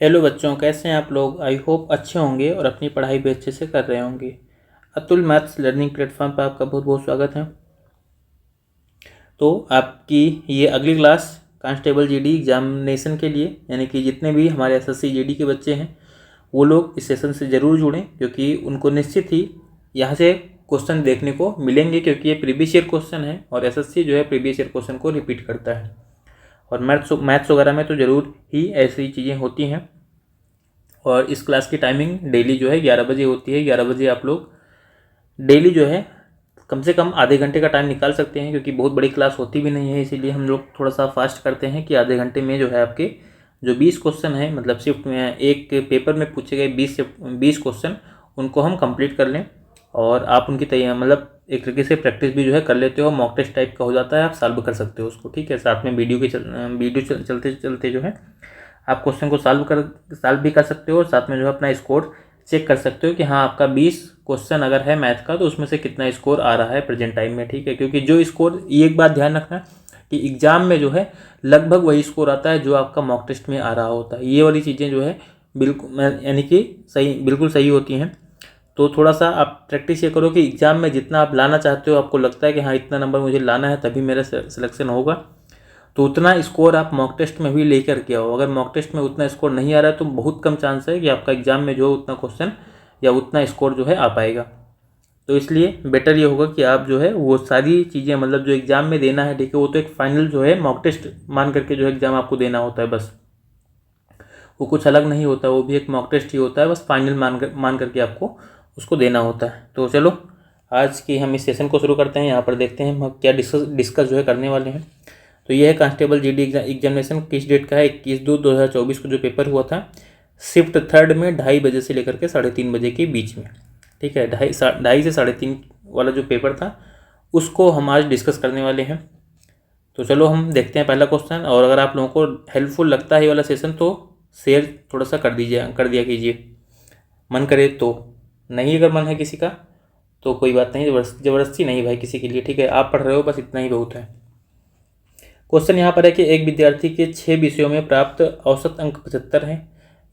Hello बच्चों, कैसे हैं आप लोग। आई होप अच्छे होंगे और अपनी पढ़ाई भी अच्छे से कर रहे होंगे। अतुल मैथ्स लर्निंग प्लेटफॉर्म पर आपका बहुत बहुत स्वागत है। तो आपकी ये अगली क्लास कांस्टेबल जीडी एग्जामिनेशन के लिए, यानी कि जितने भी हमारे एसएससी जीडी के बच्चे हैं वो लोग इस सेशन से ज़रूर जुड़ें, क्योंकि उनको निश्चित ही यहाँ से क्वेश्चन देखने को मिलेंगे, क्योंकि ये प्रीवियस ईयर क्वेश्चन है और एसएससी जो है प्रीवियस ईयर क्वेश्चन को रिपीट करता है। और मैथ्स वगैरह में तो ज़रूर ही ऐसी चीज़ें होती हैं। और इस क्लास की टाइमिंग डेली जो है 11 बजे होती है। 11 बजे आप लोग डेली जो है कम से कम आधे घंटे का टाइम निकाल सकते हैं, क्योंकि बहुत बड़ी क्लास होती भी नहीं है, इसीलिए हम लोग थोड़ा सा फास्ट करते हैं कि आधे घंटे में जो है आपके जो 20 क्वेश्चन है, मतलब शिफ्ट में एक पेपर में पूछे गए 20 क्वेश्चन, उनको हम कंप्लीट कर लें। और आप उनकी तैयारी मतलब एक तरीके से प्रैक्टिस भी जो है कर लेते हो, मॉक टेस्ट टाइप का हो जाता है, आप सॉल्व कर सकते हो उसको। ठीक है, साथ में वीडियो चलते चलते जो है आप क्वेश्चन को सॉल्व भी कर सकते हो, और साथ में जो है अपना स्कोर चेक कर सकते हो कि हाँ आपका 20 क्वेश्चन अगर है मैथ का तो उसमें से कितना स्कोर आ रहा है प्रेजेंट टाइम में। ठीक है, क्योंकि जो स्कोर, ये एक बात ध्यान रखना कि एग्जाम में जो है लगभग वही स्कोर आता है जो आपका मॉक टेस्ट में आ रहा होता है। ये वाली चीज़ें जो है बिल्कुल यानी कि बिल्कुल सही होती हैं। तो थोड़ा सा आप प्रैक्टिस ये करो कि एग्जाम में जितना आप लाना चाहते हो, आपको लगता है कि हाँ इतना नंबर मुझे लाना है तभी मेरा सिलेक्शन होगा, तो उतना स्कोर आप मॉक टेस्ट में भी लेकर के आओ। अगर मॉक टेस्ट में उतना स्कोर नहीं आ रहा है तो बहुत कम चांस है कि आपका एग्जाम में जो उतना क्वेश्चन या उतना स्कोर जो है आ पाएगा। तो इसलिए बेटर ये होगा कि आप जो है वो सारी चीज़ें, मतलब जो एग्ज़ाम में देना है, ठीक है, वो तो एक फाइनल जो है मॉक टेस्ट मान करके जो है एग्ज़ाम आपको देना होता है, बस वो कुछ अलग नहीं होता, वो भी एक मॉक टेस्ट ही होता है, बस फाइनल मान करके आपको उसको देना होता है। तो चलो आज की हम इस सेशन को शुरू करते हैं। यहाँ पर देखते हैं हम क्या डिस्कस जो है करने वाले हैं। तो ये है कांस्टेबल जीडी एग्जामिनेशन किस डेट का है, 21/2/2024 को जो पेपर हुआ था शिफ्ट थर्ड में 2:30 बजे से लेकर के 3:30 बजे के बीच में। ठीक है, 2:30 से 3:30 वाला जो पेपर था उसको हम आज डिस्कस करने वाले हैं। तो चलो हम देखते हैं पहला क्वेश्चन। और अगर आप लोगों को हेल्पफुल लगता है ये वाला सेशन तो शेयर थोड़ा सा कर दिया कीजिए, मन करे तो। नहीं अगर मन है किसी का तो कोई बात नहीं, ज़बरदस्ती नहीं भाई किसी के लिए। ठीक है, आप पढ़ रहे हो बस इतना ही बहुत है। क्वेश्चन यहाँ पर है कि एक विद्यार्थी के 6 विषयों में प्राप्त औसत अंक 75 हैं।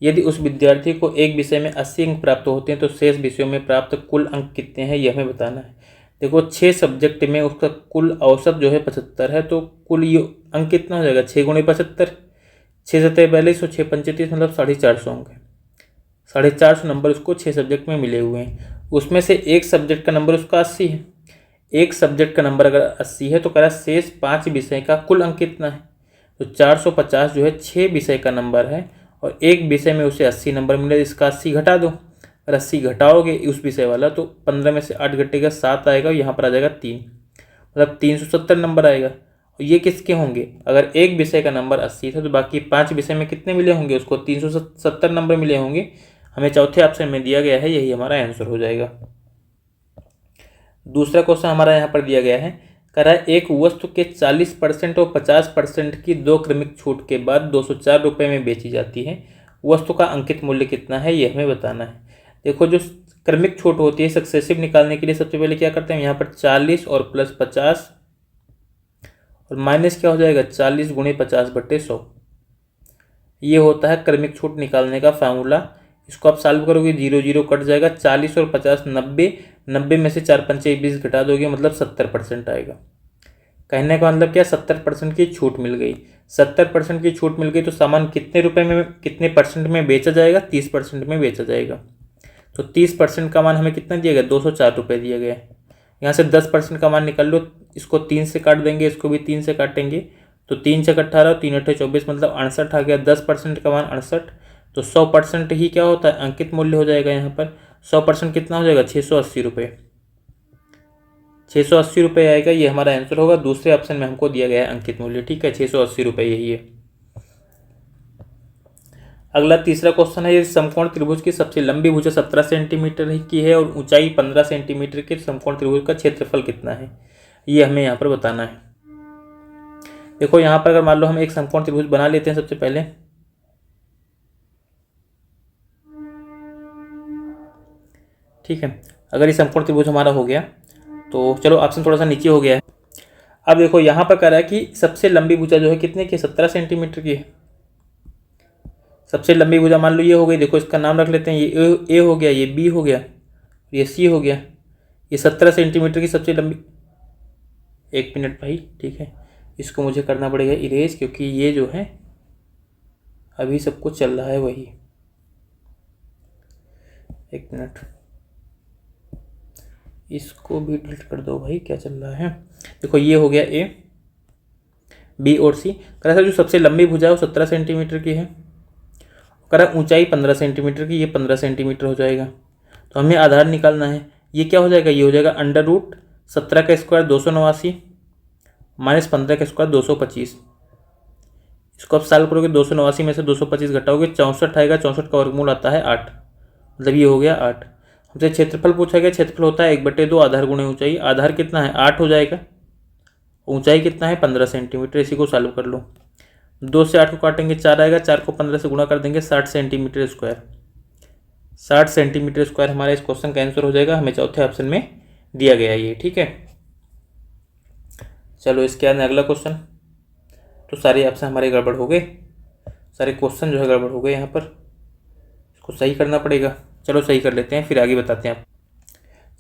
यदि उस विद्यार्थी को एक विषय में 80 अंक प्राप्त होते हैं तो शेष विषयों में प्राप्त कुल अंक कितने हैं, यह हमें बताना है। देखो 6 सब्जेक्ट में उसका कुल औसत जो है 75 है, तो कुल ये अंक कितना हो जाएगा, 6 × 75, 6×7 = 42, 6×5 = 30, मतलब 450 अंक है। 450 नंबर उसको 6 सब्जेक्ट में मिले हुए हैं। उसमें से एक सब्जेक्ट का नंबर उसका 80 है। एक सब्जेक्ट का नंबर अगर 80 है तो कह रहा है शेष 5 विषय का कुल अंक कितना है। तो 450 जो है 6 विषय का नंबर है, और एक विषय में उसे 80 नंबर मिले, इसका 80 घटा दो। अगर 80 घटाओगे उस विषय वाला तो 15 में से 8 घटेगा 7 आएगा, यहाँ पर आ जाएगा 3, मतलब 370 नंबर आएगा। और ये किसके होंगे, अगर एक विषय का नंबर 80 था तो बाकी 5 विषय में कितने मिले होंगे, उसको 370 नंबर मिले होंगे। हमें चौथे ऑप्शन में दिया गया है, यही हमारा आंसर हो जाएगा। दूसरा क्वेश्चन हमारा यहाँ पर दिया गया है, कह रहा है एक वस्तु के 40% और 50% की 2 क्रमिक छूट के बाद 204 रुपये में बेची जाती है। वस्तु का अंकित मूल्य कितना है, ये हमें बताना है। देखो जो क्रमिक छूट होती है सक्सेसिव निकालने के लिए सबसे पहले क्या करते हैं, यहाँ पर 40 और प्लस 50 और माइनस क्या हो जाएगा 40 × 50/100। ये होता है क्रमिक छूट निकालने का फार्मूला। इसको आप सॉल्व करोगे 0 0 कट जाएगा, 40 और 50 90 में से 4 पंचे 20 घटा दोगे, मतलब 70% आएगा। कहने का मतलब क्या, 70% की छूट मिल गई। 70% की छूट मिल गई तो सामान कितने रुपए में, कितने परसेंट में बेचा जाएगा, 30% में बेचा जाएगा। तो 30% का मान हमें कितना दिया गया, 204 रुपये दिया गया। यहाँ से 10% का मान निकाल लो, इसको 3 से काट देंगे, इसको भी 3 से काटेंगे, तो 3 × 18 3 × 24, मतलब 68 आ गया। 10% का मान 68, तो 100% ही क्या होता है, अंकित मूल्य हो जाएगा। यहाँ पर 100% कितना हो जाएगा, 680 रुपये। 680 रुपये आएगा, ये हमारा आंसर होगा। दूसरे ऑप्शन में हमको दिया गया है अंकित मूल्य। ठीक है, 680 रुपये यही है। अगला तीसरा क्वेश्चन है, ये समकोण त्रिभुज की सबसे लंबी भुजा 17 सेंटीमीटर की है और ऊंचाई 15 सेंटीमीटर के समकोण त्रिभुज का क्षेत्रफल कितना है, ये हमें यहाँ पर बताना है। देखो यहाँ पर अगर मान लो हम एक समकोण त्रिभुज बना लेते हैं सबसे पहले। ठीक है, अगर ये समकोण त्रिभुज हमारा हो गया तो चलो ऑप्शन थोड़ा सा नीचे हो गया है। अब देखो यहाँ पर कह रहा है कि सबसे लंबी भुजा जो है कितने की, 17 सेंटीमीटर की है। सबसे लंबी भुजा मान लो ये हो गई, देखो इसका नाम रख लेते हैं, ये ए हो गया, ये बी हो गया, ये सी हो गया। ये 17 सेंटीमीटर की सबसे लंबी, 1 मिनट भाई, ठीक है, इसको मुझे करना पड़ेगा इरेज, क्योंकि ये जो है अभी सब कुछ चल रहा है वही। 1 मिनट, इसको भी डिलीट कर दो भाई, क्या चल रहा है। देखो ये हो गया ए, बी और सी। कह रहा जो सबसे लंबी भुजा है वो 17 सेंटीमीटर की है, कह रहा ऊंचाई 15 सेंटीमीटर की, ये 15 सेंटीमीटर हो जाएगा। तो हमें आधार निकालना है, ये क्या हो जाएगा, ये हो जाएगा √17 का स्क्वायर 289 माइनस 15 का स्क्वायर 225। इसको आप सॉल्व करोगे, 289 में से 225 घटाओगे 64 आएगा, 64 का वर्गमूल आता है 8, मतलब ये हो गया 8। हमसे क्षेत्रफल पूछा गया, क्षेत्रफल होता है 1/2 आधार गुणे ऊंचाई। आधार कितना है 8 हो जाएगा, ऊंचाई कितना है 15 सेंटीमीटर। इसी को सॉल्व कर लो, 2 से 8 को काटेंगे 4 आएगा, 4 को 15 से गुणा कर देंगे 60 सेंटीमीटर स्क्वायर। 60 सेंटीमीटर स्क्वायर हमारा इस क्वेश्चन का आंसर हो जाएगा, हमें चौथे ऑप्शन में दिया गया ये, ठीक है। चलो इसके बाद अगला क्वेश्चन, तो सारे ऑप्शन हमारे गड़बड़ हो गए, सारे क्वेश्चन जो है गड़बड़ हो गए यहाँ पर, इसको सही करना पड़ेगा। चलो सही कर लेते हैं, फिर आगे बताते हैं आप।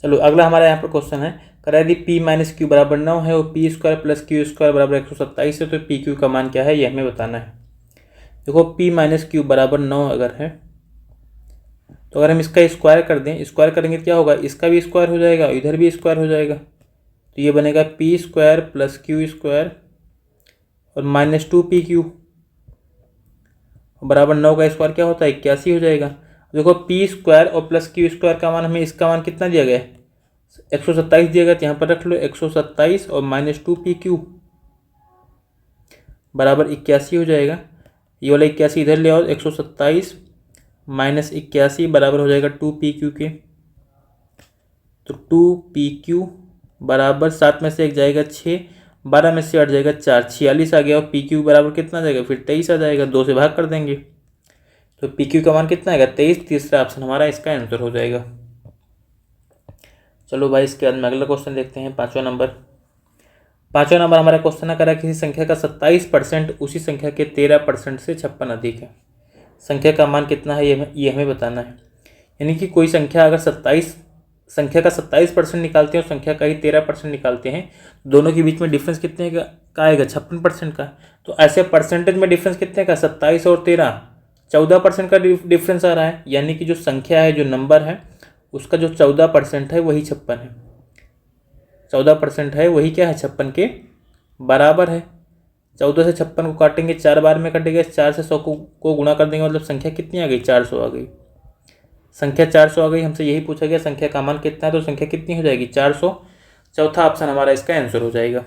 चलो अगला हमारा यहाँ पर क्वेश्चन है, करा यदि p माइनस क्यू बराबर 9 है और p square plus Q square बराबर 127 है, तो पी क्यू का मान क्या है ये हमें बताना है। देखो p माइनस क्यू बराबर 9 अगर है, तो अगर हम इसका स्क्वायर कर दें, स्क्वायर करेंगे तो क्या होगा, इसका भी स्क्वायर हो जाएगा, इधर भी स्क्वायर हो जाएगा, तो ये बनेगा p square plus Q square और माइनस 2pq बराबर 9 का स्क्वायर क्या होता है 81 हो जाएगा। देखो p स्क्वायर और प्लस क्यू स्क्वायर का मान, हमें इसका मान कितना दिया गया है 127 दिया गया, तो यहाँ पर रख लो 127 और माइनस 2pq बराबर 81 हो जाएगा। ये वाला 81 इधर ले आओ, 127 माइनस 81 बराबर हो जाएगा 2pq के, तो 2pq बराबर 7 में से 1 जाएगा 6, 12 में से 8 जाएगा 4, 46 आ गया। और pq बराबर कितना आ जाएगा, फिर 23 आ जाएगा, 2 से भाग कर देंगे, तो pq का मान कितना आएगा 23। तीसरा ऑप्शन हमारा इसका आंसर हो जाएगा। चलो भाई इसके बाद में अगला क्वेश्चन देखते हैं, पाँचवा नंबर हमारा क्वेश्चन है, करा किसी संख्या का 27% उसी संख्या के 13% से 56 अधिक है, संख्या का मान कितना है ये हमें बताना है। यानी कि कोई संख्या अगर संख्या का 27% निकालते हैं और संख्या का ही 13% निकालते हैं, दोनों के बीच में डिफरेंस कितने का आएगा 56% का। तो ऐसे परसेंटेज में डिफरेंस कितने का 27 और 13, 14% का डिफरेंस आ रहा है। यानी कि जो संख्या है, जो नंबर है, उसका जो 14% है वही 56 है, 14% है वही क्या है 56 के बराबर है। 14 से 56 को काटेंगे 4 बार में कटेगा, 4 से 100 को गुणा कर देंगे, मतलब संख्या कितनी आ गई 400 आ गई, संख्या 400 आ गई। हमसे यही पूछा गया संख्या का मान कितना है, तो संख्या कितनी हो जाएगी 400। चौथा ऑप्शन हमारा इसका आंसर हो जाएगा।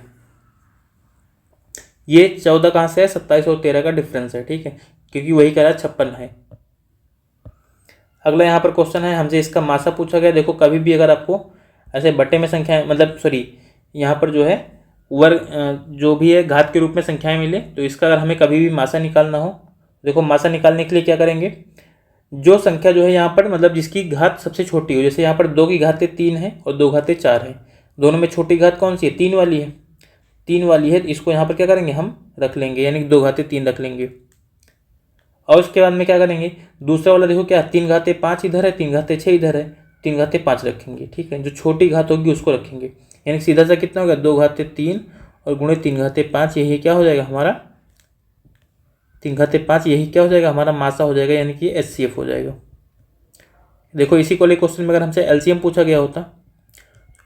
ये 14 कहाँ से है, 27 और 13 का डिफरेंस है, ठीक है, क्योंकि वही कह रहा है 56 है। अगला यहाँ पर क्वेश्चन है, हमसे इसका मासा पूछा गया। देखो कभी भी अगर आपको ऐसे बटे में संख्या, मतलब सॉरी यहाँ पर जो है वर्ग जो भी है घात के रूप में संख्याएं मिले, तो इसका अगर हमें कभी भी मासा निकालना हो, देखो मासा निकालने के लिए क्या करेंगे, जो संख्या जो है यहाँ पर मतलब जिसकी घात सबसे छोटी हो, जैसे यहाँ पर 2 की घातें 3 है और 2 घातें 4 है, दोनों में छोटी घात कौन सी है 3 वाली है, 3 वाली है, इसको यहाँ पर क्या करेंगे हम रख लेंगे, यानी कि 2 घातें 3 रख लेंगे। और उसके बाद में क्या करेंगे, दूसरा वाला देखो क्या 3 घातें 5 इधर है, 3 घातें 6 इधर है, 3 घातें 5 रखेंगे, ठीक है, जो छोटी घात होगी उसको रखेंगे, यानी सीधा सा कितना होगा 2 घातें 3 और गुणे 3 घातें 5, यही क्या हो जाएगा हमारा 3 घातें 5, यही क्या हो जाएगा हमारा मासा हो जाएगा, यानी कि HCF हो जाएगा। देखो इसी को ले क्वेश्चन में अगर हमसे एलसीएम पूछा गया होता,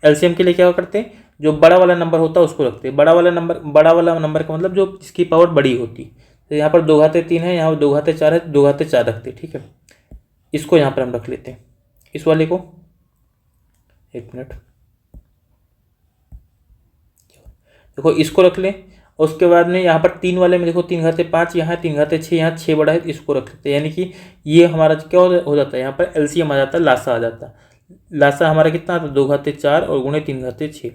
एलसीएम के लिए क्या करते, जो बड़ा वाला नंबर होता है उसको रखते, बड़ा वाला नंबर का मतलब जो जिसकी पावर बड़ी होती, तो यहाँ पर 2 घातें 3 है, यहाँ पर 2 घातें 4 है, 2 घातें 4 रखते, ठीक है, इसको यहाँ पर हम रख लेते हैं, इस वाले को 1 मिनट, देखो इसको रख लें। उसके बाद में यहाँ पर 3 वाले में देखो 3 घातें 5 यहाँ है, 3 घातें 6 यहाँ, 6 बड़ा है, इसको रख लेते हैं, यानी कि ये हमारा क्या हो जाता है, यहाँ पर एलसीएम आ जाता है, लासा आ जाता है। लासा हमारा कितना आता है 2 घातें 4 और गुणे 3 घातें 6,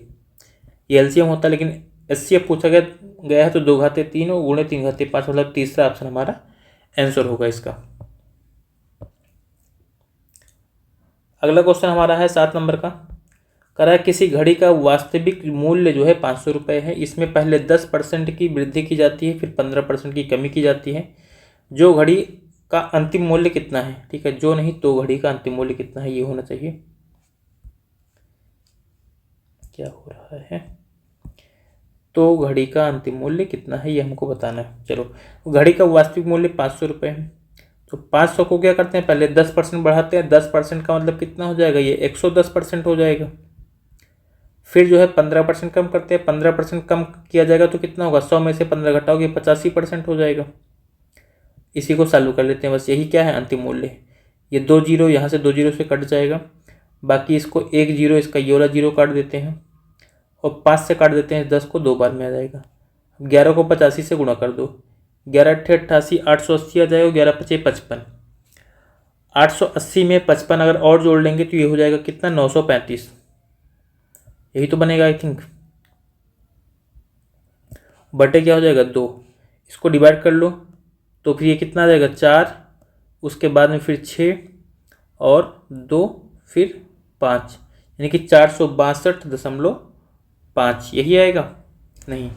ये एलसीएम होता है। लेकिन एचसीएफ पूछा गया है तो 2 घातें 3 और गुणे 3 घातें 5, मतलब तीसरा ऑप्शन हमारा आंसर होगा इसका। अगला क्वेश्चन हमारा है 7 नंबर का, करा किसी घड़ी का वास्तविक मूल्य जो है 500 रुपये है, इसमें पहले 10% की वृद्धि की जाती है, फिर 15% की कमी की जाती है। जो घड़ी का अंतिम मूल्य कितना है, ठीक है, जो नहीं तो घड़ी का अंतिम मूल्य कितना है ये होना चाहिए। क्या हो रहा है, तो घड़ी का अंतिम मूल्य कितना है ये हमको बताना है। चलो, घड़ी का वास्तविक मूल्य 500 रुपये है, तो 500 को क्या करते हैं, पहले 10% बढ़ाते हैं। 10% का मतलब कितना हो जाएगा, ये 110% हो जाएगा। फिर जो है 15% कम करते हैं, 15% कम किया जाएगा तो कितना होगा, 100 में से 15 घटाओगे 85% हो जाएगा। इसी को चालू कर लेते हैं, बस यही क्या है, अंतिम मूल्य। ये 2 जीरो यहाँ से 2 जीरो से कट जाएगा, बाकी इसको 1 जीरो, इसका ये वाला जीरो काट देते हैं और 5 से काट देते हैं, 10 को 2 बार में आ जाएगा। 11 को 85 से गुणा कर दो, 11 अट्ठे 88, 880 आ जाएगा, 11 पचे 55। 880 में 55 अगर और जोड़ लेंगे तो ये हो जाएगा कितना, 935। यही तो बनेगा आई थिंक। बटे क्या हो जाएगा, 2। इसको डिवाइड कर लो तो फिर ये कितना आ जाएगा, 4, उसके बाद में फिर 6 और 2, फिर 5, यानी कि 462.5 यही आएगा। नहीं,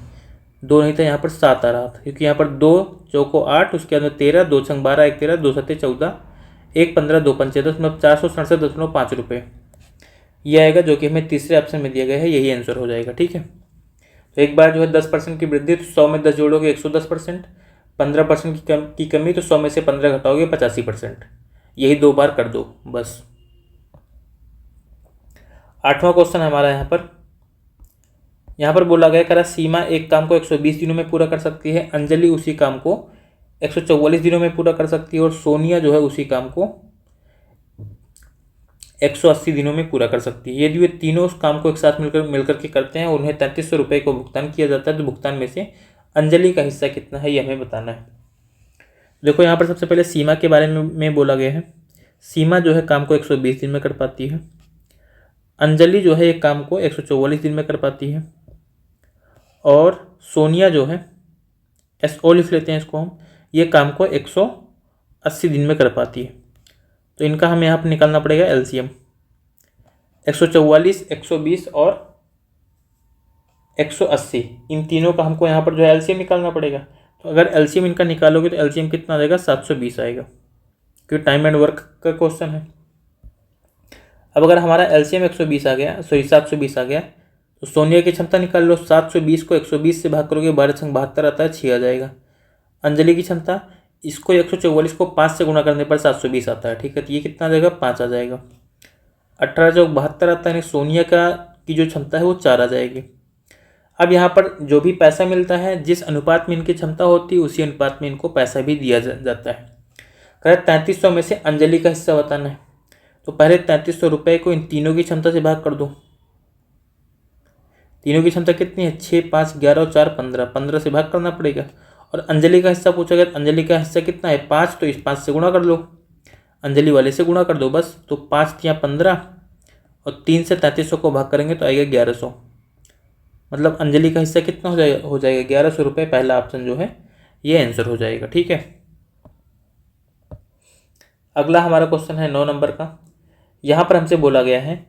2 नहीं था, यहाँ पर 7 आ रहा था, क्योंकि यहाँ पर 2 चौको 8, उसके अंदर 13, 2 छंग 12, 1 13, 2 सत्ते 14, 1 15, 2 पंचे 10, मतलब 467.5 रुपये ये आएगा, जो कि हमें तीसरे ऑप्शन में दिया गया है, यही आंसर हो जाएगा। ठीक है, तो एक बार जो है 10% की वृद्धि तो 100 में 10 जोड़ोगे 110%, 15% की कमी तो 100 में से 15 घटाओगे 85%। यही 2 बार कर दो बस। 8वां क्वेश्चन हमारा यहाँ पर बोला गया, करा सीमा एक काम को 120 दिनों में पूरा कर सकती है, अंजलि उसी काम को 144 दिनों में पूरा कर सकती है और सोनिया जो है उसी काम को 180 दिनों में पूरा कर सकती है। यदि वे तीनों उस काम को एक साथ मिलकर के करते हैं और उन्हें 3300 रुपये को भुगतान किया जाता है, तो भुगतान में से अंजलि का हिस्सा कितना है ये हमें बताना है। देखो, यहाँ पर सबसे पहले सीमा के बारे में बोला गया है। सीमा जो है काम को 120 दिन में कर पाती है, अंजलि जो है एक काम को 144 दिन में कर पाती है और सोनिया जो है, SO लिख लेते हैं इसको हम, ये काम को 180 दिन में कर पाती है। तो इनका हमें यहाँ पर निकालना पड़ेगा LCM। 144, 120 और 180, इन तीनों का हमको यहाँ पर जो है LCM निकालना पड़ेगा। तो अगर LCM इनका निकालोगे तो LCM कितना आ जाएगा, 720 आएगा, क्योंकि टाइम एंड वर्क का क्वेश्चन है। अब अगर हमारा LCM 120 आ गया, सॉरी 720 आ गया, तो सोनिया की क्षमता निकाल लो। 720 को 120 से भाग करोगे 12 छंग 72 आता है, 6 आ जाएगा। अंजलि की क्षमता, इसको 144 को 5 से गुणा करने पर 720 आता है, ठीक है, तो ये कितना आ जाएगा, 5 आ जाएगा। 18 चौक 72 आता है, सोनिया की जो क्षमता है वो 4 आ जाएगी। अब यहाँ पर जो भी पैसा मिलता है, जिस अनुपात में इनकी क्षमता होती है उसी अनुपात में इनको पैसा भी दिया जाता है। कह 3300 में से अंजलि का हिस्सा बताना है, तो पहले 3300 रुपये को इन तीनों की क्षमता से भाग कर दो। तीनों की क्षमता कितनी है, 6, 5, 11 और 4 15, 15 से भाग करना पड़ेगा। और अंजलि का हिस्सा पूछा गया, अंजलि का हिस्सा कितना है, 5, तो इस 5 से गुणा कर लो, अंजलि वाले से गुणा कर दो बस। तो 5 या 15 और 3 से 3300 को भाग करेंगे तो आएगा 1100, मतलब अंजलि का हिस्सा कितना हो जाएगा 1100 रुपये। पहला ऑप्शन जो है ये आंसर हो जाएगा। ठीक है, अगला हमारा क्वेश्चन है 9 नंबर का। यहाँ पर हमसे बोला गया है,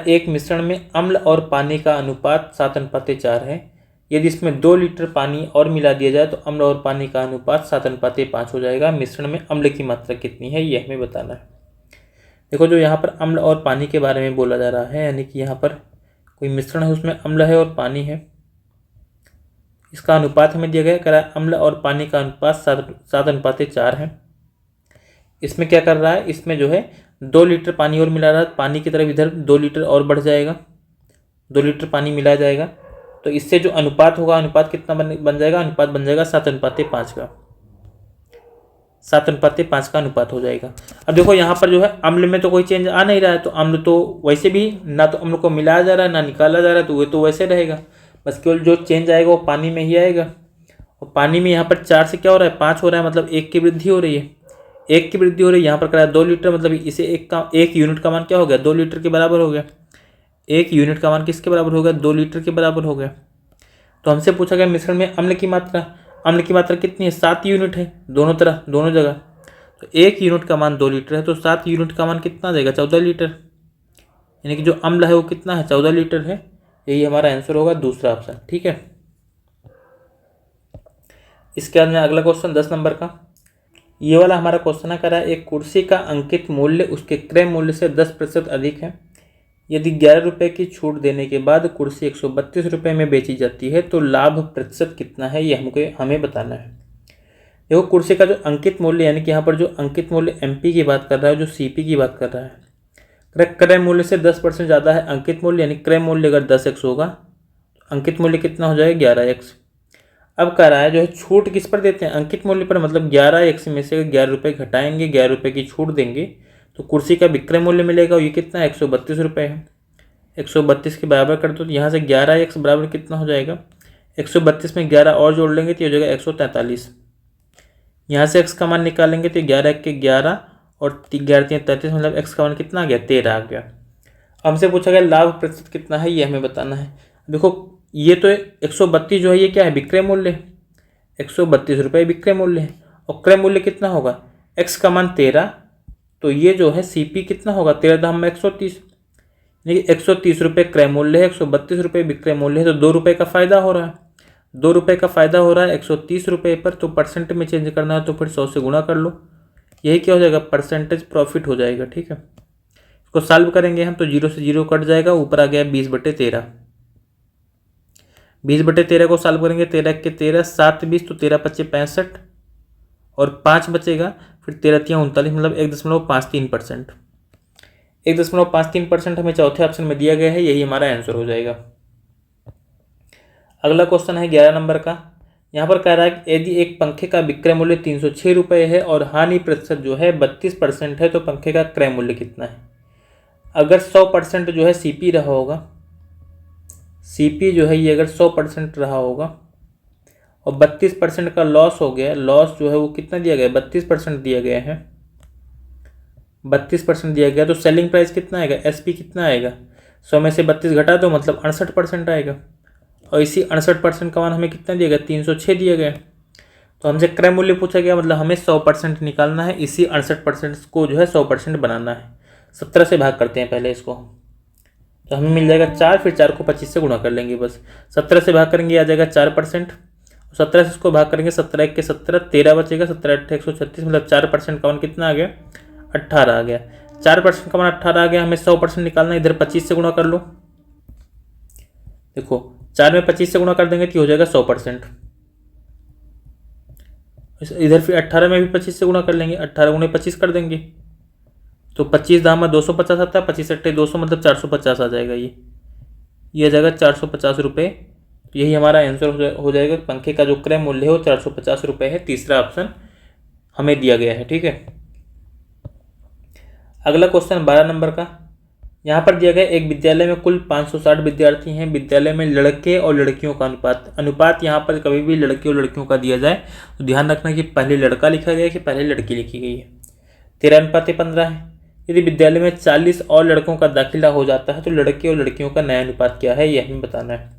एक मिश्रण में अम्ल और पानी का अनुपात 7:4 है। यदि इसमें 2 लीटर पानी और मिला दिया जाए तो अम्ल और पानी का अनुपात 7:5 हो जाएगा। मिश्रण में अम्ल की मात्रा कितनी है ये हमें बताना है। देखो, जो यहाँ पर अम्ल और पानी के बारे में बोला जा रहा है, यानी कि यहाँ पर कोई मिश्रण है उसमें अम्ल है और पानी है, इसका अनुपात हमें दिया गया, अम्ल और पानी का अनुपात 7:4 है। इसमें क्या कर रहा है, इसमें जो है 2 लीटर पानी और मिला रहा है, पानी की तरफ इधर 2 लीटर और बढ़ जाएगा, 2 लीटर पानी मिलाया जाएगा, तो इससे जो अनुपात होगा, अनुपात कितना बन जाएगा, अनुपात बन जाएगा 7:5 का, 7:5 का अनुपात हो जाएगा। अब देखो यहाँ पर जो है अम्ल में तो कोई चेंज आ नहीं रहा है, तो अम्ल तो वैसे भी ना तो अम्ल को मिलाया जा रहा है ना निकाला जा रहा है, तो वो तो वैसे रहेगा, बस केवल जो चेंज आएगा वो पानी में ही आएगा। और पानी में यहाँ पर 4 से क्या हो रहा है, 5 हो रहा है, मतलब 1 की वृद्धि हो रही है, 1 की वृद्धि हो रही है। यहाँ पर कराया 2 लीटर, मतलब इसे 1 यूनिट का मान क्या हो गया, 2 लीटर के बराबर हो गया। 1 यूनिट का मान किसके बराबर हो गया, 2 लीटर के बराबर हो गया। तो हमसे पूछा गया मिश्रण में अम्ल की मात्रा, अम्ल की मात्रा कितनी है, 7 यूनिट है दोनों तरह, दोनों जगह। तो 1 यूनिट का मान 2 लीटर है, तो 7 यूनिट का मान कितना आ जाएगा, 14 लीटर, यानी कि जो अम्ल है वो कितना है, 14 लीटर है। यही हमारा आंसर होगा, दूसरा ऑप्शन। ठीक है, इसके बाद में अगला क्वेश्चन 10 नंबर का। ये वाला हमारा क्वेश्चन है, करा एक कुर्सी का अंकित मूल्य उसके क्रय मूल्य से 10% अधिक है। यदि 11 रुपये की छूट देने के बाद कुर्सी 132 रुपये में बेची जाती है तो लाभ प्रतिशत कितना है, ये हमें बताना है। देखो कुर्सी का जो अंकित मूल्य, यानी कि यहाँ पर जो अंकित मूल्य एमपी की बात कर रहा है, जो सीपी की बात कर रहा है, क्रय मूल्य से 10% ज़्यादा है अंकित मूल्य, यानी क्रय मूल्य अगर 10x होगा तो अंकित मूल्य कितना हो जाएगा 11x। अब कह रहा है जो है छूट किस पर देते हैं, अंकित मूल्य पर, मतलब 11x में से 11 रुपये घटाएंगे, 11 रुपये की छूट देंगे तो कुर्सी का विक्रय मूल्य मिलेगा, और ये कितना है 132 रुपये है। 132 के बराबर कर दो तो यहाँ से 11x बराबर कितना हो जाएगा, 132 में 11 और जोड़ लेंगे तो ये हो जाएगा 143। यहाँ से x का मान निकालेंगे तो 11 के 11 और 11 3 33, मतलब x का मान कितना आ गया 13 आ गया। हमसे पूछा गया लाभ प्रतिशत कितना है, ये हमें बताना है। देखो ये तो 132 जो है ये क्या है विक्रय मूल्य, 132 रुपये विक्रय मूल्य है, और क्रय मूल्य कितना होगा x का मान 13, तो ये जो है CP कितना होगा 13 दाम में 130, यानी 130 रुपये क्रय मूल्य है, 132 रुपये विक्रय मूल्य है, तो 2 रुपये का फायदा हो रहा है, 2 रुपये का फायदा हो रहा है 130 रुपये पर। तो परसेंट में चेंज करना है तो फिर 100 से गुणा कर लो, यही क्या हो जाएगा परसेंटेज प्रॉफिट हो जाएगा। ठीक है, इसको सॉल्व करेंगे हम तो 0 से 0 कट जाएगा, ऊपर आ गया 20/13। 20/13 को सॉल्व करेंगे, 13 के 13 7 20 तो 13 25 65 और 5 बचेगा, फिर 13 3 39, मतलब 1.53%। 1.53% हमें चौथे ऑप्शन में दिया गया है, यही हमारा आंसर हो जाएगा। अगला क्वेश्चन है 11 नंबर का। यहाँ पर कह रहा है कि यदि एक पंखे का विक्रय मूल्य 306 रुपये है और हानि प्रतिशत जो है 32% है तो पंखे का क्रय मूल्य कितना है। अगर 100% जो है सीपी रहा होगा, सीपी जो है ये अगर 100% रहा होगा और 32% का लॉस हो गया, लॉस जो है वो कितना दिया गया 32% दिया गया है, 32% दिया गया, तो सेलिंग प्राइस कितना आएगा एसपी कितना आएगा, 100 में से 32 घटा दो मतलब 68% आएगा, और इसी 68% का मान हमें कितना दिया गया 306 दिया गया। तो हमसे क्रय मूल्य पूछा गया, मतलब हमें 100% निकालना है, इसी 68% को जो है 100% बनाना है। 17 से भाग करते हैं पहले इसको, तो हमें मिल जाएगा 4, फिर 4 को 25 से गुणा कर लेंगे बस। 17 से भाग करेंगे आ जाएगा 4%, 17 से इसको भाग करेंगे 17 1 के 17, 13 बचेगा, 17 8 136, मतलब 4% का मान कितना आ गया 18 आ गया। 4% का मान 18 आ गया, हमें 100% निकालना है, इधर 25 से गुणा कर लो। देखो 4 में 25 से गुणा कर देंगे तो हो जाएगा 100%, इधर फिर 18 में भी 25 से गुणा कर लेंगे, 18 गुणे 25 कर देंगे तो 25 दाम में 250 आता है, 25 अट्ठे 200 मतलब 450 आ जाएगा, ये आ जाएगा 450 रुपये। तो यही हमारा आंसर हो जाएगा, पंखे का जो क्रय मूल्य है वो 450 रुपये है, तीसरा ऑप्शन हमें दिया गया है। ठीक है, अगला क्वेश्चन 12 नंबर का। यहाँ पर दिया गया एक विद्यालय में कुल 560 विद्यार्थी हैं, विद्यालय में लड़के और लड़कियों का अनुपात यहाँ पर कभी भी लड़के और लड़कियों का दिया जाए तो ध्यान रखना कि पहले लड़का लिखा गया है कि पहले लड़की लिखी गई है। 13:15 है। यदि विद्यालय में 40 और लड़कों का दाखिला हो जाता है तो लड़के और लड़कियों का नया अनुपात क्या है, ये हमें बताना है।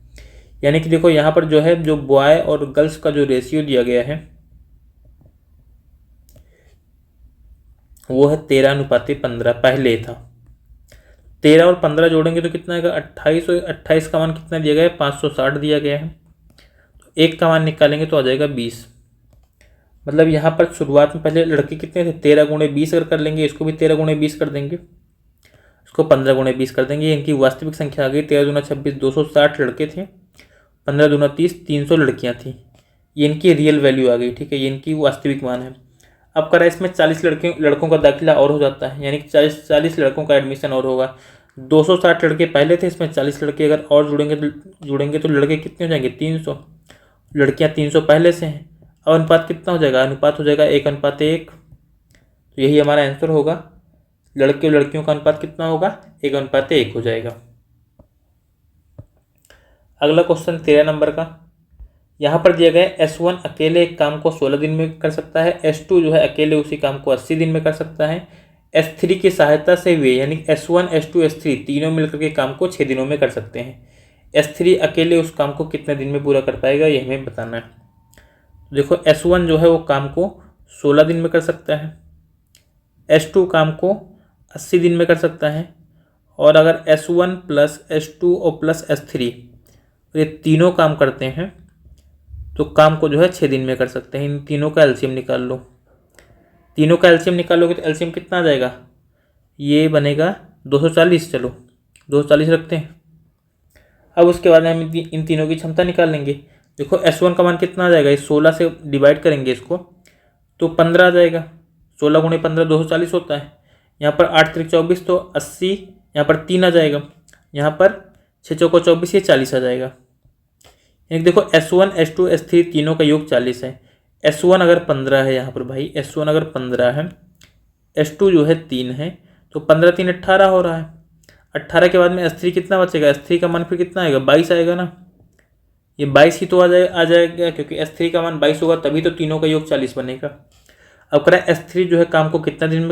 यानी कि देखो यहाँ पर जो है जो बॉय और गर्ल्स का जो रेशियो दिया गया है वो है 13:15, पहले था। 13 और 15 जोड़ेंगे तो कितना आएगा 28, और 28 का मान कितना दिया गया है 560 दिया गया है, तो एक का मान निकालेंगे तो आ जाएगा 20। मतलब यहाँ पर शुरुआत में पहले लड़के कितने थे 13 गुणे 20 अगर कर लेंगे, इसको भी 13 गुणे 20 कर देंगे, इसको 15 गुणे 20 कर देंगे, इनकी वास्तविक संख्या आ गई 13 दूना 26, 260 लड़के थे, 15 दूना 30, 300 लड़कियाँ थी, ये इनकी रियल वैल्यू आ गई। ठीक है, ये इनकी वास्तविक मान है। अब करा इसमें 40 लड़कों का दाखिला और हो जाता है, यानी कि 40 लड़कों का एडमिशन और होगा। 260 लड़के पहले थे, इसमें 40 लड़के अगर और जुड़ेंगे तो लड़के कितने हो जाएंगे 300, लड़कियां 300 पहले से हैं। अब अनुपात कितना हो जाएगा, अनुपात हो जाएगा 1:1, तो यही हमारा आंसर होगा। लड़के और लड़कियों का अनुपात कितना होगा 1:1 हो जाएगा। अगला क्वेश्चन 13 नंबर का। यहाँ पर दिया गया S1 अकेले एक काम को 16 दिन में कर सकता है, S2 जो है अकेले उसी काम को 80 दिन में कर सकता है, S3 की सहायता से वे यानी S1 S2 S3 तीनों मिलकर के काम को 6 दिनों में कर सकते हैं। S3 अकेले उस काम को कितने दिन में पूरा कर पाएगा, ये हमें बताना है। देखो S1 जो है वो काम को 16 दिन में कर सकता है, S2 काम को 80 दिन में कर सकता है, और अगर S1 प्लस S2 और प्लस S3 ये तीनों काम करते हैं तो काम को जो है 6 दिन में कर सकते हैं। इन तीनों का एलसीएम निकाल लो, तीनों का एलसीएम निकालोगे तो एलसीएम कितना आ जाएगा, ये बनेगा 240। चलो 240 रखते हैं। अब उसके बाद हम इन तीनों की क्षमता निकाल लेंगे। देखो S1 का मान कितना आ जाएगा, इस 16 से डिवाइड करेंगे इसको तो 15 आ जाएगा। 16 गुणे 15 240 होता है। यहाँ पर 8 त्रिक 24 तो 80, यहाँ पर 3 आ जाएगा। यहाँ पर 6 चौको 24, ये 40 आ जाएगा। एक देखो S1 S2 S3 तीनों का योग 40 है। S1 अगर 15 है, यहाँ पर भाई S1 अगर 15 है, S2 जो है 3 है, तो 15 3 18 हो रहा है। 18 के बाद में S3 कितना बचेगा, S3 का मान फिर कितना आएगा, 22 आएगा ना। ये 22 ही तो आ जाएगा क्योंकि S3 का मान 22 होगा, तभी तो तीनों का योग 40 बनेगा। अब करें S3 जो है काम को कितना दिन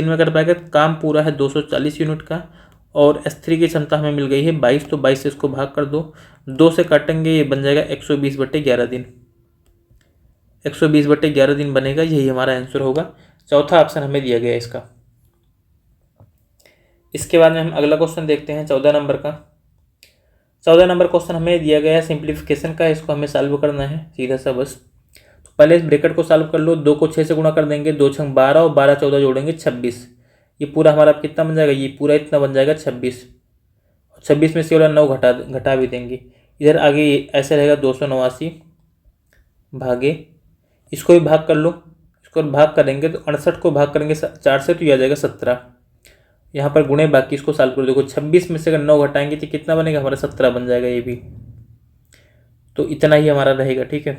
में कर पाएगा, काम पूरा है 240 यूनिट का, और S3 की क्षमता हमें मिल गई है 22, तो 22 से इसको भाग कर दो, 2 से काटेंगे, ये बन जाएगा 120/11 दिन। 120/11 दिन बनेगा, यही हमारा आंसर होगा। चौथा ऑप्शन हमें दिया गया इसका। इसके बाद में हम अगला क्वेश्चन देखते हैं 14 नंबर का। 14 नंबर क्वेश्चन हमें दिया गया है सिंप्लीफिकेशन का, इसको हमें सॉल्व करना है सीधा सा बस। तो पहले इस ब्रैकेट को सॉल्व कर लो। 2 को 6 से गुणा कर देंगे, 2 6 12 और 12 14 जोड़ेंगे 26। ये पूरा हमारा कितना बन जाएगा, ये पूरा इतना बन जाएगा 26। 26 में से वाला 9 घटा भी देंगे। इधर आगे ऐसे रहेगा 289 भागे, इसको भी भाग कर लो। इसको भाग करेंगे तो 68 को भाग करेंगे 4 से तो ये आ जाएगा 17। यहाँ पर गुणे बाकी, इसको सॉल्व कर देखो। 26 में से अगर 9 घटाएंगे तो कितना बनेगा, हमारा 17 बन जाएगा ये भी। तो इतना ही हमारा रहेगा, ठीक है।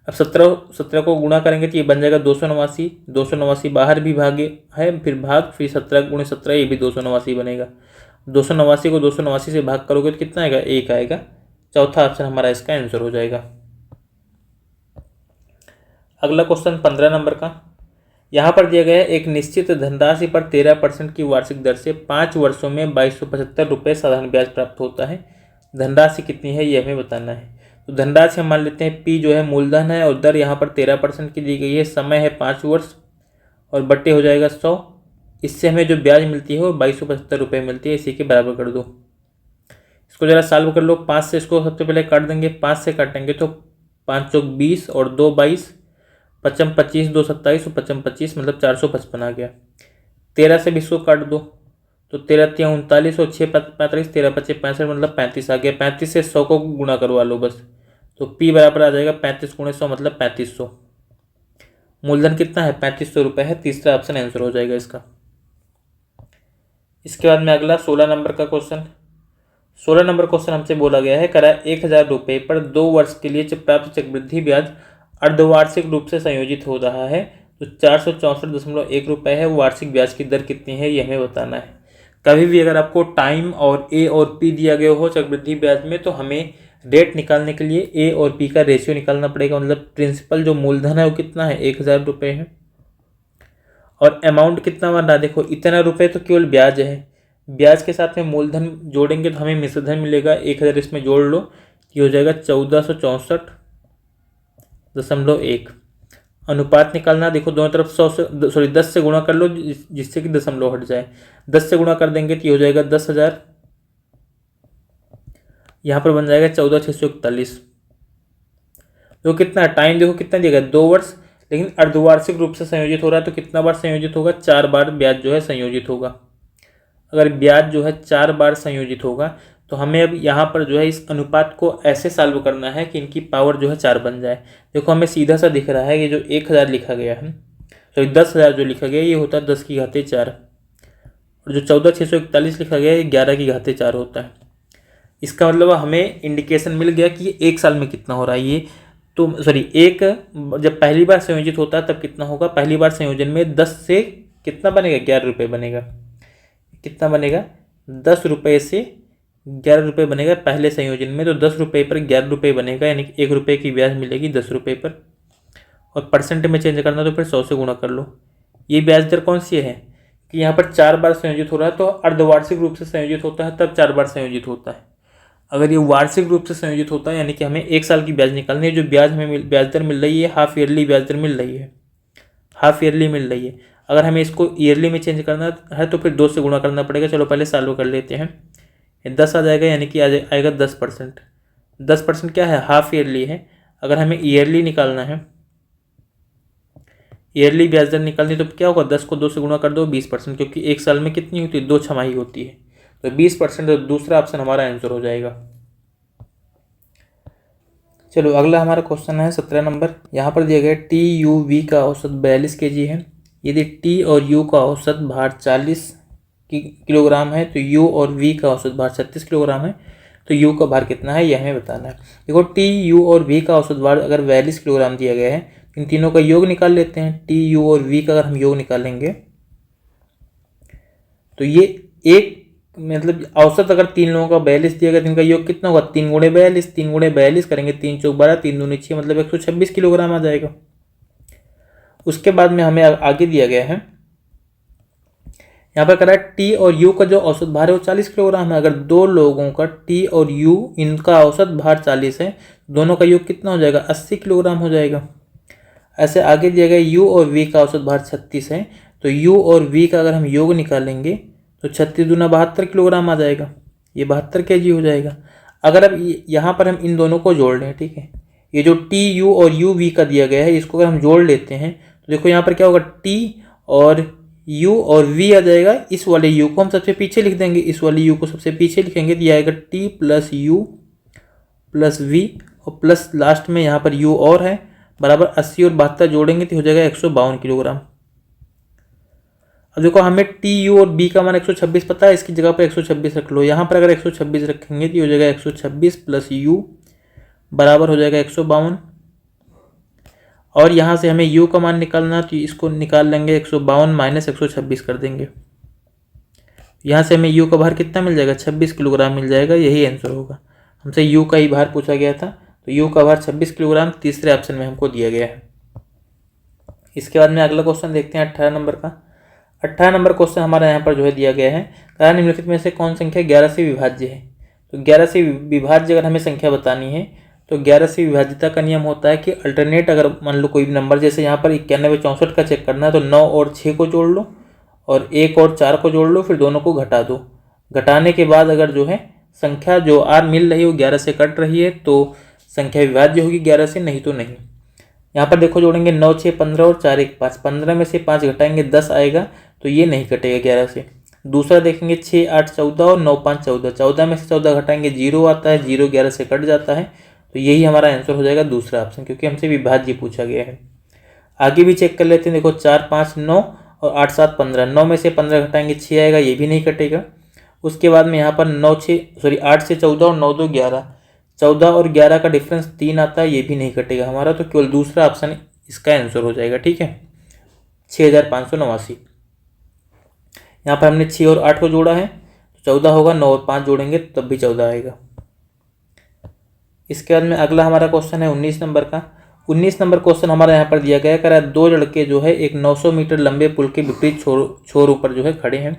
अब 17 को गुणा करेंगे तो ये बन जाएगा 289। 289 बाहर भी भागे है, फिर भाग, फिर 17 गुणे 17, ये भी 289 बनेगा। 289 को 289 से भाग करोगे तो कितना आएगा, 1 आएगा। चौथा ऑप्शन हमारा इसका आंसर हो जाएगा। अगला क्वेश्चन 15 नंबर का। यहाँ पर दिया गया है एक निश्चित धनराशि पर 13% की वार्षिक दर से 5 वर्षों में 2275 रुपये साधारण ब्याज प्राप्त होता है। धनराशि कितनी है, ये हमें बताना है। तो धनराशि हम मान लेते हैं P जो है मूलधन है, और दर यहाँ पर 13% की दी गई है। समय है 5 वर्ष, और बट्टे हो जाएगा 100। इससे हमें जो ब्याज मिलती है वो 2275 रुपये मिलती है। इसी के बराबर कर दो। इसको ज़रा सॉल्व कर लो। 5 से इसको सबसे पहले काट देंगे। 5 से काटेंगे तो 5 चौक 20 और 2 22, 55 25 2 27 और 55 25 मतलब 455 आ गया। 13 से भी इसको काट दो तो 13 3 39 और 6 35, 13 25 65 मतलब 35 आ गया। 35 से 100 को गुणा करवा लो बस, तो P बराबर आ जाएगा 35 गुणे 100 मतलब 3500। मूलधन कितना है, 3500 रुपये है। तीसरा ऑप्शन आंसर हो जाएगा इसका। इसके बाद में अगला 16 नंबर का क्वेश्चन। 16 नंबर क्वेश्चन हमसे बोला गया है, करा 1000 रुपये पर 2 वर्ष के लिए प्राप्त चक्रवृद्धि ब्याज अर्धवार्षिक रूप से संयोजित हो रहा है, तो 464.1 रुपये है। वार्षिक ब्याज की दर कितनी है, ये हमें बताना है। कभी भी अगर आपको टाइम और A और P दिया गया हो चक्रवृद्धि ब्याज में, तो हमें रेट निकालने के लिए A और P का रेशियो निकालना पड़ेगा। मतलब प्रिंसिपल जो मूलधन है वो कितना है, 1000 रुपये है, और अमाउंट कितना बन रहा है, देखो इतना रुपये तो केवल ब्याज है। ब्याज के साथ में मूलधन जोड़ेंगे तो हमें मिश्रधन मिलेगा। 1000 इसमें जोड़ लो, ये हो जाएगा 1464.1। अनुपात निकालना, देखो दोनों तरफ 10 से गुणा कर लो जिससे कि दशमलव हट जाए। 10 से गुणा कर देंगे तो ये हो जाएगा 10,000। यहाँ पर बन जाएगा 14,641। तो कितना टाइम देखो कितना दिया गया, 2 वर्ष, लेकिन अर्धवार्षिक रूप से संयोजित हो रहा है। तो कितना बार संयोजित होगा, 4 बार ब्याज जो है संयोजित होगा। अगर ब्याज जो है 4 बार संयोजित होगा तो हमें अब यहाँ पर जो है इस अनुपात को ऐसे सॉल्व करना है कि इनकी पावर जो है 4 बन जाए। देखो हमें सीधा सा दिख रहा है, ये जो 1000 लिखा गया है, तो 10,000 जो लिखा गया ये होता है 10 की घाते 4, और जो 14,641 लिखा गया ये 11 की घाते 4 होता है। इसका मतलब हमें इंडिकेशन मिल गया कि ये 1 साल में कितना हो रहा है। ये तो जब पहली बार संयोजित होता है तब कितना होगा, पहली बार संयोजन में 10 से कितना बनेगा, 11 रुपये बनेगा। कितना बनेगा, 10 रुपये से 11 रुपये बनेगा पहले संयोजन में। तो 10 रुपये पर 11 रुपये बनेगा, यानी कि 1 रुपये की ब्याज मिलेगी 10 रुपये पर। और परसेंट में चेंज करना तो फिर 100 से गुणा कर लो। ये ब्याज दर कौन सी है कि यहाँ पर 4 बार संयोजित हो रहा है, तो अर्धवार्षिक रूप से संयोजित होता है तब 4 बार संयोजित होता है। अगर ये वार्षिक रूप से संयोजित होता है, यानी कि हमें 1 साल की ब्याज निकालनी है। जो ब्याज हमें ब्याज दर मिल रही है, हाफ ईयरली ब्याज दर मिल रही है, हाफ ईयरली मिल रही है। अगर हमें इसको ईयरली में चेंज करना है तो फिर 2 से गुणा करना पड़ेगा। चलो पहले सॉल्व कर लेते हैं। 10 आ जाएगा, यानी कि आएगा 10%। 10% क्या है, हाफ ईयरली है। अगर हमें ईयरली निकालना है, ईयरली ब्याज दर निकालनी तो क्या होगा, 10 को 2 से गुणा कर दो 20%, क्योंकि एक साल में कितनी होती है, 2 छमाही होती है, तो 20%। तो दूसरा ऑप्शन हमारा आंसर हो जाएगा। चलो अगला हमारा क्वेश्चन है 17 नंबर। यहाँ पर दिया गया टी यू वी का औसत 42 kg है। यदि टी और यू का औसत भार 40 किलोग्राम है तो यू और वी का औसत भार 36 किलोग्राम है, तो यू का भार कितना है, यह हमें बताना है। देखो टी यू और वी का औसत भार अगर 42 किलोग्राम दिया गया है, इन तीनों का योग निकाल लेते हैं। टी यू और वी का अगर हम योग निकालेंगे तो ये एक मतलब औसत अगर तीन लोगों का 42 दिया गया तो इनका योग कितना होगा, 3 गुणे 42, 3 गुणे 42 करेंगे 3 चौक 12, 3 दूनी 6, मतलब 126 किलोग्राम आ जाएगा। उसके बाद में हमें आगे दिया गया है, यहाँ पर करा टी और यू का जो औसत भार है वो 40 किलोग्राम है। अगर दो लोगों का टी और यू इनका औसत भार 40 है, दोनों का योग कितना हो जाएगा, 80 किलोग्राम हो जाएगा। ऐसे आगे दिया गया यू और वी का औसत भार 36 है, तो यू और वी का अगर हम योग निकालेंगे तो 36 दूना 72 किलोग्राम आ जाएगा, ये 72 kg हो जाएगा। अगर अब यहाँ पर हम इन दोनों को जोड़ लें, ठीक है, ये जो टी यू और यू वी का दिया गया है इसको अगर हम जोड़ लेते हैं तो देखो यहाँ पर क्या होगा, टी और यू और वी आ जाएगा। इस वाले यू को हम सबसे पीछे लिख देंगे, इस वाले यू को सबसे पीछे लिखेंगे तो यह आएगा T plus U plus V और प्लस लास्ट में यहाँ पर यू और है, बराबर 80 और 72 जोड़ेंगे तो हो जाएगा 152 किलोग्राम। अब देखो हमें टी यू और बी का मान 126 पता है, इसकी जगह पर 126 रख लो। यहाँ पर अगर 126 रखेंगे तो हो जाएगा 126 प्लस यू बराबर हो जाएगा 152, और यहाँ से हमें u का मान निकालना तो इसको निकाल लेंगे, 152 माइनस 126 कर देंगे। यहाँ से हमें u का भार कितना मिल जाएगा, 26 किलोग्राम मिल जाएगा, यही आंसर होगा। हमसे u का ही भार पूछा गया था, तो u का भार 26 किलोग्राम तीसरे ऑप्शन में हमको दिया गया है। इसके बाद में अगला क्वेश्चन देखते हैं 18 नंबर का। 18 नंबर क्वेश्चन हमारा यहाँ पर जो है दिया गया है, कहा निम्नलिखित में से कौन संख्या 11 से विभाज्य है। तो 11 से विभाज्य अगर हमें संख्या बतानी है तो 11 से विभाज्यता का नियम होता है कि अल्टरनेट अगर मान लो कोई भी नंबर, जैसे यहाँ पर 91 64 का चेक करना है तो 9 और 6 को जोड़ लो और 1 और 4 को जोड़ लो, फिर दोनों को घटा दो। घटाने के बाद अगर जो है संख्या जो आर मिल रही है वो 11 से कट रही है तो संख्या विभाज्य होगी 11 से, नहीं तो नहीं। यहाँ पर देखो जोड़ेंगे 9 6 15 और 4 1 5, 15 में से 5 घटाएंगे 10 आएगा, तो ये नहीं कटेगा 11 से। दूसरा देखेंगे 6 8 14 और 9 5 14, 14 में से 14 घटाएंगे 0 आता है, 0 11 से कट जाता है, तो यही हमारा आंसर हो जाएगा दूसरा ऑप्शन, क्योंकि हमसे विभाज्य पूछा गया है। आगे भी चेक कर लेते हैं, देखो 4 5 9 और 8 7 15, 9 में से 15 घटाएंगे 6 आएगा, ये भी नहीं कटेगा। उसके बाद में यहाँ पर 8 से 14 और 9 2 11, 14 और 11 का डिफरेंस 3 आता है, ये भी नहीं कटेगा हमारा, तो केवल दूसरा ऑप्शन इसका आंसर हो जाएगा। ठीक है, 6589। यहाँ पर हमने 6 और 8 को जोड़ा है तो 14 होगा, 9 और 5 जोड़ेंगे तब भी 14 आएगा। इसके बाद में अगला हमारा क्वेश्चन है 19 नंबर का। 19 नंबर क्वेश्चन हमारा यहाँ पर दिया गया है, दो लड़के जो है एक 900 मीटर लंबे पुल के विपरीत छोर ऊपर जो है खड़े हैं।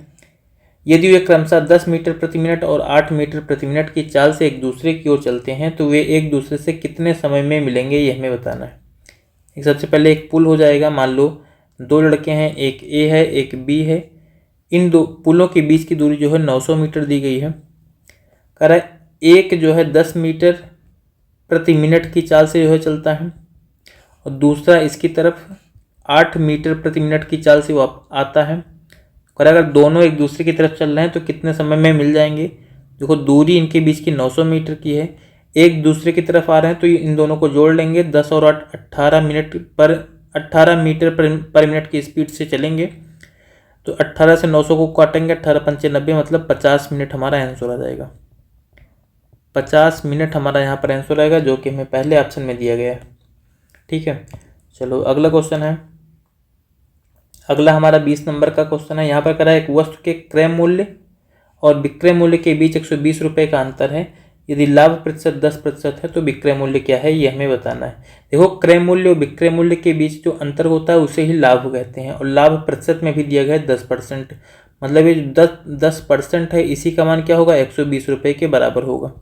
यदि वे क्रमशः 10 मीटर प्रति मिनट और 8 मीटर प्रति मिनट की चाल से एक दूसरे की ओर चलते हैं तो वे एक दूसरे से कितने समय में मिलेंगे, ये हमें बताना है। सबसे पहले एक पुल हो जाएगा, मान लो दो लड़के हैं, एक ए है एक बी है। इन दो पुलों के बीच की दूरी जो है 900 मीटर दी गई है। कह रहा है एक जो है 10 मीटर प्रति मिनट की चाल से जो है चलता है और दूसरा इसकी तरफ 8 मीटर प्रति मिनट की चाल से वो आता है। और अगर दोनों एक दूसरे की तरफ चल रहे हैं तो कितने समय में मिल जाएंगे। देखो दूरी इनके बीच की 900 मीटर की है, एक दूसरे की तरफ आ रहे हैं तो इन दोनों को जोड़ लेंगे, 10 और 8 18 मीटर पर मिनट की स्पीड से चलेंगे, तो 18 से 900 को काटेंगे, 18 पंचे 90, मतलब 50 मिनट हमारा आंसर आ जाएगा। 50 मिनट हमारा यहाँ पर आंसर आएगा, जो कि हमें पहले ऑप्शन में दिया गया है। ठीक है, चलो अगला क्वेश्चन है। अगला हमारा 20 नंबर का क्वेश्चन है। यहाँ पर करा एक वस्तु के क्रय मूल्य और विक्रय मूल्य के बीच 120 रुपये का अंतर है। यदि लाभ प्रतिशत 10% है तो विक्रय मूल्य क्या है, ये हमें बताना है। देखो क्रय मूल्य और विक्रय मूल्य के बीच जो अंतर होता है उसे ही लाभ कहते हैं, और लाभ प्रतिशत में भी दिया गया है 10%, मतलब ये 10% है, इसी का मान क्या होगा, 120 रुपये के बराबर होगा,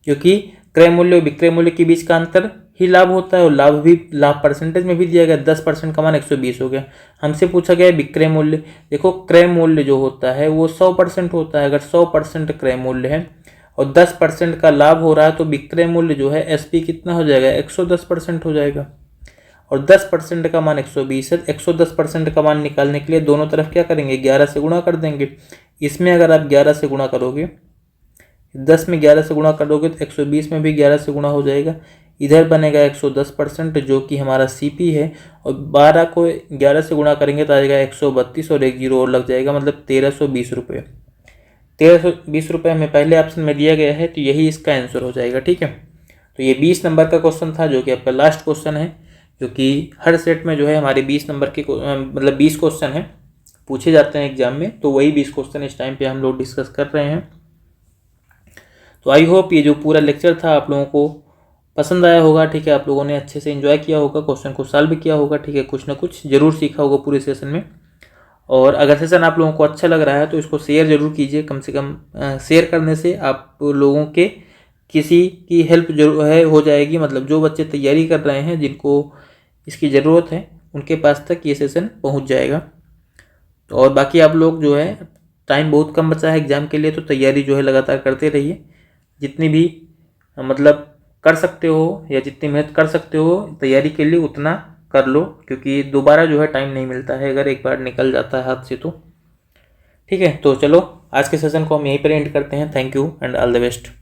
क्योंकि क्रय मूल्य और विक्रय मूल्य के बीच का अंतर ही लाभ होता है, और लाभ परसेंटेज में भी दिया गया 10% का मान 120 हो गया। हमसे पूछा गया है विक्रय मूल्य। देखो क्रय मूल्य जो होता है वो 100% होता है, अगर 100% क्रय मूल्य है और 10% का लाभ हो रहा है तो विक्रय मूल्य जो है एसपी कितना हो जाएगा, 110% हो जाएगा। और 10% का मान 120 है। 110% का मान निकालने के लिए दोनों तरफ क्या करेंगे, 11 से गुणा कर देंगे। इसमें अगर आप 11 से गुणा करोगे, 10 में 11 से गुणा करोगे तो 120 में भी 11 से गुणा हो जाएगा। इधर बनेगा 110% जो कि हमारा CP है, और 12 को 11 से गुणा करेंगे तो आ जाएगा 132 और एक जीरो और लग जाएगा, मतलब 1320 रुपये। 1320 रुपये हमें पहले ऑप्शन में दिया गया है, तो यही इसका आंसर हो जाएगा। ठीक है, तो ये 20 नंबर का क्वेश्चन था जो कि आपका लास्ट क्वेश्चन है, जो कि हर सेट में जो है हमारे 20 नंबर के मतलब 20 क्वेश्चन है पूछे जाते हैं एग्जाम में, तो वही 20 क्वेश्चन इस टाइम पे हम लोग डिस्कस कर रहे हैं। तो आई होप ये जो पूरा लेक्चर था आप लोगों को पसंद आया होगा। ठीक है, आप लोगों ने अच्छे से एंजॉय किया होगा, क्वेश्चन को सॉल्व किया होगा। ठीक है, कुछ ना कुछ जरूर सीखा होगा पूरे सेशन में। और अगर सेशन आप लोगों को अच्छा लग रहा है तो इसको शेयर जरूर कीजिए। कम से कम शेयर करने से आप लोगों के किसी की हेल्प जरूर है हो जाएगी, मतलब जो बच्चे तैयारी कर रहे हैं जिनको इसकी ज़रूरत है उनके पास तक ये सेशन पहुंच जाएगा। और बाकी आप लोग जो है, टाइम बहुत कम बचा है एग्ज़ाम के लिए, तो तैयारी जो है लगातार करते रहिए। जितनी भी मतलब कर सकते हो या जितनी मेहनत कर सकते हो तैयारी के लिए उतना कर लो, क्योंकि दोबारा जो है टाइम नहीं मिलता है अगर एक बार निकल जाता है हाथ से तो। ठीक है, तो चलो आज के सेशन को हम यहीं पर एंड करते हैं। Thank you and all the best.